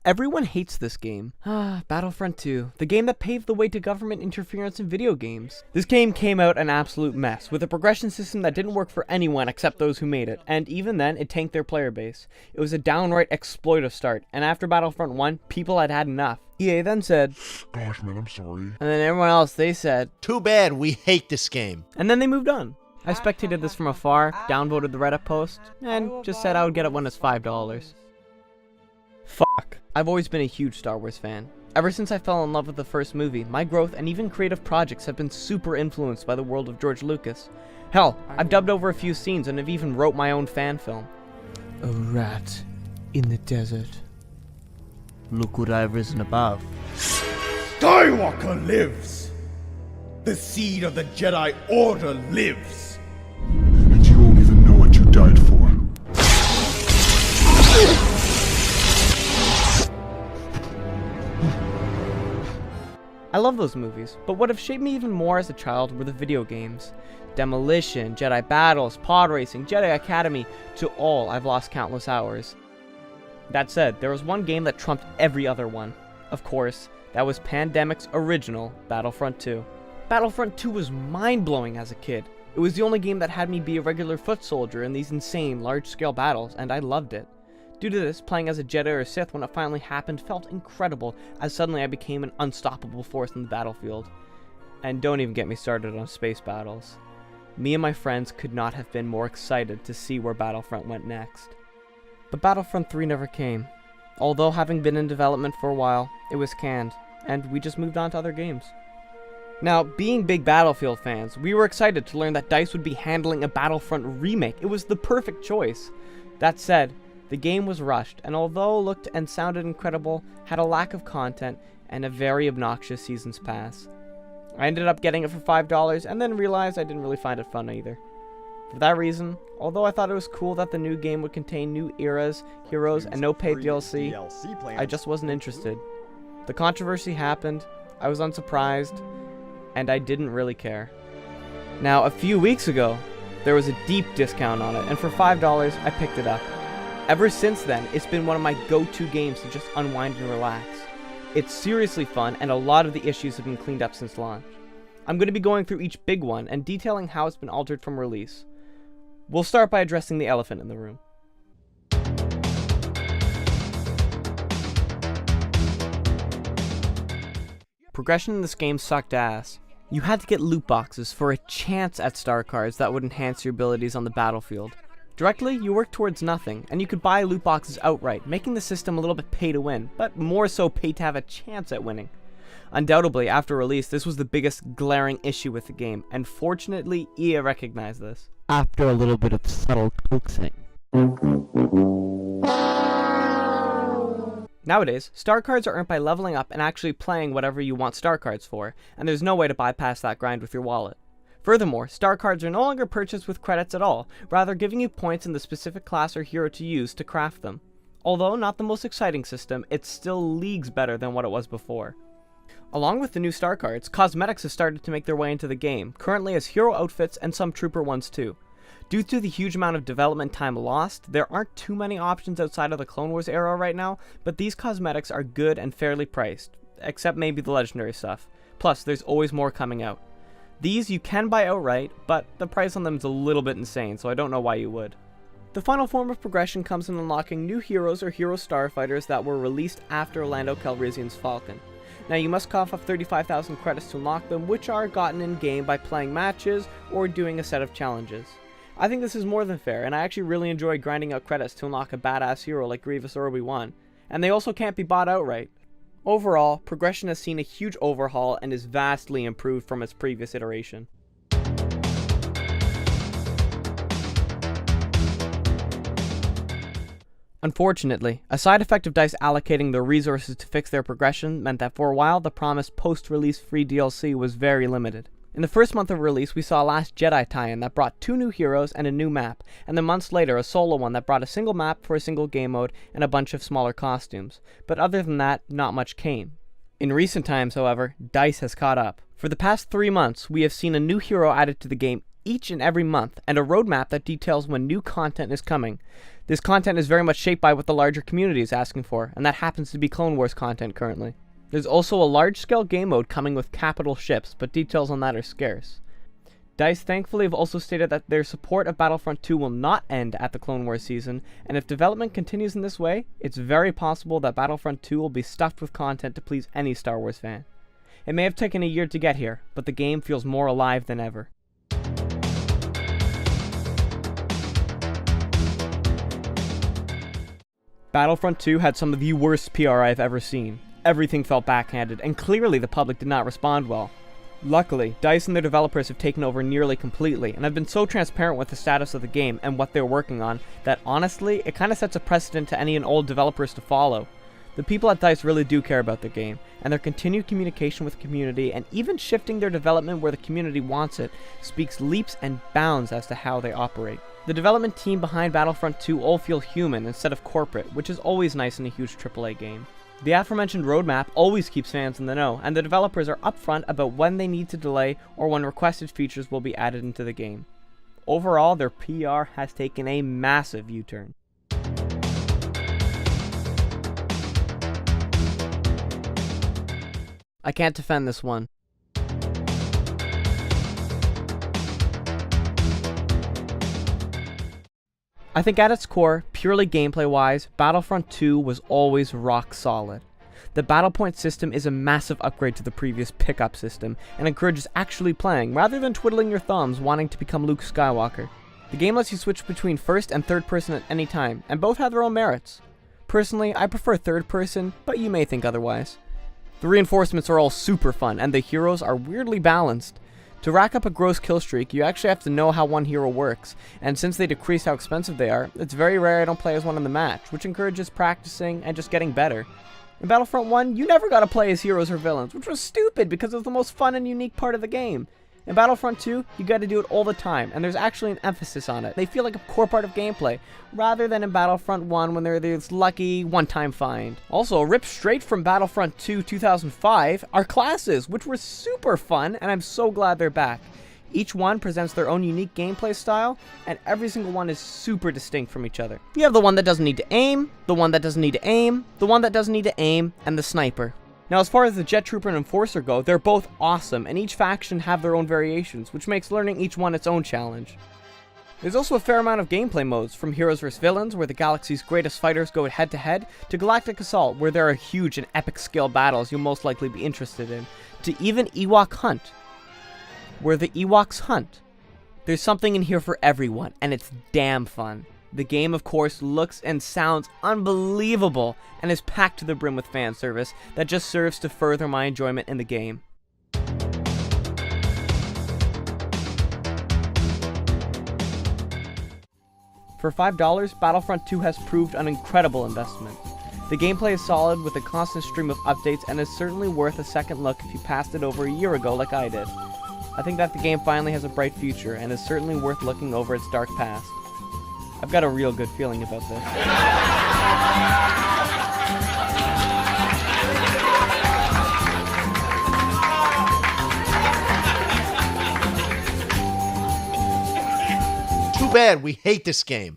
Everyone hates this game. Battlefront 2, the game that paved the way to government interference in video games. This game came out an absolute mess, with a progression system that didn't work for anyone except those who made it, and even then, it tanked their player base. It was a downright exploitive start, and after Battlefront 1, people had had enough. EA then said, "Gosh man, I'm sorry." And then everyone else, they said, "Too bad, we hate this game." And then they moved on. I spectated this from afar, downvoted the Reddit post, and just said I would get it when it's $5. Fuck. I've always been a huge Star Wars fan. Ever since I fell in love with the first movie, my growth and even creative projects have been super influenced by the world of George Lucas. Hell, I've dubbed over a few scenes and have even wrote my own fan film. A rat in the desert. Look what I've risen above. Skywalker lives! The seed of the Jedi Order lives! And you won't even know what you died for. I love those movies, but what have shaped me even more as a child were the video games. Demolition, Jedi Battles, Pod Racing, Jedi Academy, to all I've lost countless hours. That said, there was one game that trumped every other one. Of course, that was Pandemic's original Battlefront 2. Battlefront 2 was mind-blowing as a kid. It was the only game that had me be a regular foot soldier in these insane, large-scale battles, and I loved it. Due to this, playing as a Jedi or Sith when it finally happened felt incredible, as suddenly I became an unstoppable force in the battlefield. And don't even get me started on space battles. Me and my friends could not have been more excited to see where Battlefront went next. But Battlefront 3 never came. Although having been in development for a while, it was canned, and we just moved on to other games. Now, being big Battlefield fans, we were excited to learn that DICE would be handling a Battlefront remake. It was the perfect choice. That said, the game was rushed, and although it looked and sounded incredible, had a lack of content and a very obnoxious Seasons Pass. I ended up getting it for $5 and then realized I didn't really find it fun either. For that reason, although I thought it was cool that the new game would contain new eras, heroes, and no paid DLC, I just wasn't interested. The controversy happened, I was unsurprised, and I didn't really care. Now, a few weeks ago, there was a deep discount on it, and for $5, I picked it up. Ever since then, it's been one of my go-to games to just unwind and relax. It's seriously fun, and a lot of the issues have been cleaned up since launch. I'm going to be going through each big one and detailing how it's been altered from release. We'll start by addressing the elephant in the room. Progression in this game sucked ass. You had to get loot boxes for a chance at star cards that would enhance your abilities on the battlefield. Directly, you worked towards nothing, and you could buy loot boxes outright, making the system a little bit pay to win, but more so pay to have a chance at winning. Undoubtedly, after release, this was the biggest glaring issue with the game, and fortunately, EA recognized this. After a little bit of subtle coaxing. Nowadays, star cards are earned by leveling up and actually playing whatever you want star cards for, and there's no way to bypass that grind with your wallet. Furthermore, star cards are no longer purchased with credits at all, rather giving you points in the specific class or hero to use to craft them. Although not the most exciting system, it's still leagues better than what it was before. Along with the new star cards, cosmetics have started to make their way into the game, currently as hero outfits and some trooper ones too. Due to the huge amount of development time lost, there aren't too many options outside of the Clone Wars era right now, but these cosmetics are good and fairly priced, except maybe the legendary stuff. Plus, there's always more coming out. These you can buy outright, but the price on them is a little bit insane, so I don't know why you would. The final form of progression comes in unlocking new heroes or hero starfighters that were released after Lando Calrissian's Falcon. Now you must cough up 35,000 credits to unlock them, which are gotten in-game by playing matches or doing a set of challenges. I think this is more than fair, and I actually really enjoy grinding out credits to unlock a badass hero like Grievous or Obi-Wan, and they also can't be bought outright. Overall, progression has seen a huge overhaul and is vastly improved from its previous iteration. Unfortunately, a side effect of DICE allocating their resources to fix their progression meant that for a while the promised post-release free DLC was very limited. In the first month of release, we saw a Last Jedi tie-in that brought 2 new heroes and a new map, and then months later a solo one that brought a single map for a single game mode and a bunch of smaller costumes. But other than that, not much came. In recent times, however, DICE has caught up. For the past 3 months, we have seen a new hero added to the game each and every month, and a roadmap that details when new content is coming. This content is very much shaped by what the larger community is asking for, and that happens to be Clone Wars content currently. There's also a large-scale game mode coming with capital ships, but details on that are scarce. DICE thankfully have also stated that their support of Battlefront 2 will not end at the Clone Wars season, and if development continues in this way, it's very possible that Battlefront 2 will be stuffed with content to please any Star Wars fan. It may have taken a year to get here, but the game feels more alive than ever. Battlefront 2 had some of the worst PR I've ever seen. Everything felt backhanded, and clearly the public did not respond well. Luckily, DICE and their developers have taken over nearly completely, and have been so transparent with the status of the game and what they're working on, that honestly, it kinda sets a precedent to any and old developers to follow. The people at DICE really do care about their game, and their continued communication with the community, and even shifting their development where the community wants it, speaks leaps and bounds as to how they operate. The development team behind Battlefront 2 all feel human instead of corporate, which is always nice in a huge AAA game. The aforementioned roadmap always keeps fans in the know, and the developers are upfront about when they need to delay or when requested features will be added into the game. Overall, their PR has taken a massive U-turn. I can't defend this one. I think at its core, purely gameplay-wise, Battlefront 2 was always rock solid. The battle point system is a massive upgrade to the previous pickup system, and encourages actually playing, rather than twiddling your thumbs wanting to become Luke Skywalker. The game lets you switch between first and third person at any time, and both have their own merits. Personally, I prefer third person, but you may think otherwise. The reinforcements are all super fun, and the heroes are weirdly balanced. To rack up a gross kill streak, you actually have to know how one hero works, and since they decrease how expensive they are, it's very rare I don't play as one in the match, which encourages practicing and just getting better. In Battlefront 1, you never got to play as heroes or villains, which was stupid because it was the most fun and unique part of the game. In Battlefront 2, you got to do it all the time, and there's actually an emphasis on it. They feel like a core part of gameplay, rather than in Battlefront 1 when they're this lucky one-time find. Also, ripped straight from Battlefront 2 2005 are classes, which were super fun, and I'm so glad they're back. Each one presents their own unique gameplay style, and every single one is super distinct from each other. You have the one that doesn't need to aim, the one that doesn't need to aim, the one that doesn't need to aim, and the sniper. Now, as far as the Jet Trooper and Enforcer go, they're both awesome, and each faction have their own variations, which makes learning each one its own challenge. There's also a fair amount of gameplay modes, from Heroes vs Villains, where the galaxy's greatest fighters go head-to-head, to Galactic Assault, where there are huge and epic scale battles you'll most likely be interested in, to even Ewok Hunt, where the Ewoks hunt. There's something in here for everyone, and it's damn fun. The game, of course, looks and sounds unbelievable, and is packed to the brim with fan service that just serves to further my enjoyment in the game. For $5, Battlefront 2 has proved an incredible investment. The gameplay is solid with a constant stream of updates, and is certainly worth a second look if you passed it over a year ago like I did. I think that the game finally has a bright future, and is certainly worth looking over its dark past. I've got a real good feeling about this. Too bad we hate this game.